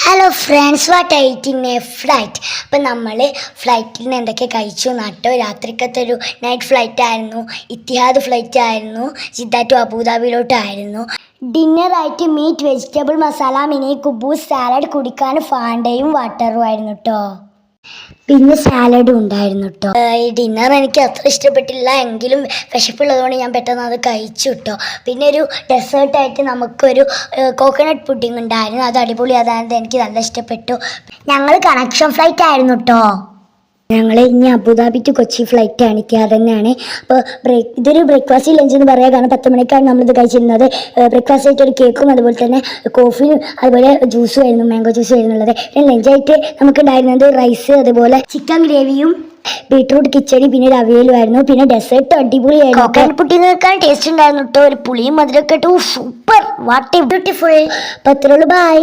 Hello friends, what ate in a flight. അപ്പം നമ്മൾ ഫ്ലൈറ്റിൽ നിന്ന് എന്തൊക്കെ കഴിച്ചു നട്ടോ. രാത്രിക്കത്തെ ഒരു നൈറ്റ് ഫ്ലൈറ്റ് ആയിരുന്നു. ഇത്തിഹാദ് ഫ്ലൈറ്റ് ആയിരുന്നു. ജിദ്ദ ടു അബുദാബിയിലോട്ടായിരുന്നു. ഡിന്നറായിട്ട് മീറ്റ്, വെജിറ്റബിൾ മസാല, മിനി കുബൂസ്, സാലഡ്, കുടിക്കാൻ ഫാണ്ടയും വാട്ടറും ആയിരുന്നു കേട്ടോ. പിന്നെ സാലഡും ഉണ്ടായിരുന്നു കേട്ടോ. ഈ ഡിന്നർ എനിക്ക് അത്ര ഇഷ്ടപ്പെട്ടില്ല, എങ്കിലും വിശപ്പുള്ളതുകൊണ്ട് ഞാൻ പെട്ടെന്ന് അത് കഴിച്ചു കേട്ടോ. പിന്നെ ഒരു ഡെസേർട്ടായിട്ട് നമുക്കൊരു കോക്കനട്ട് പുഡിംഗ് ഉണ്ടായിരുന്നു. അത് അടിപൊളി, അതായത് എനിക്ക് നല്ല ഇഷ്ടപ്പെട്ടു. ഞങ്ങൾ കണക്ഷൻ ഫ്ലൈറ്റ് ആയിരുന്നു കേട്ടോ. ഞങ്ങൾ ഇനി അബുദാബി ടു കൊച്ചി ഫ്ലൈറ്റ് ആണ്, അത് തന്നെയാണ്. അപ്പോൾ ഇതൊരു ബ്രേക്ക്ഫാസ്റ്റ് ലഞ്ച് എന്ന് പറയാം, കാരണം 10 മണിക്കാണ് നമ്മളിത് കഴിച്ചിരുന്നത്. ബ്രേക്ക്ഫാസ്റ്റ് ആയിട്ട് ഒരു കേക്കും അതുപോലെ തന്നെ കോഫിയും അതുപോലെ ജ്യൂസും ആയിരുന്നു, മാംഗോ ജ്യൂസും ആയിരുന്നുള്ളത്. പിന്നെ ലഞ്ചായിട്ട് നമുക്കുണ്ടായിരുന്നത് റൈസ്, അതുപോലെ ചിക്കൻ ഗ്രേവിയും ബീട്രൂട്ട് കിച്ചടി, പിന്നെ ഒരു അവിയലും ആയിരുന്നു. പിന്നെ ഡെസേർട്ട് അടിപൊളിയായിരുന്നു. കോക്കനട്ട് പുഡിങ്ങിനേക്കാൾ ടേസ്റ്റ് ഉണ്ടായിരുന്നു കേട്ടോ. ഒരു പുളിയും മധുരമൊക്കെ ഇട്ടു, സൂപ്പർ, വാട്ട് എ ബ്യൂട്ടിഫുൾ. അപ്പോൾ അത്രയുള്ളൂ, ബൈ.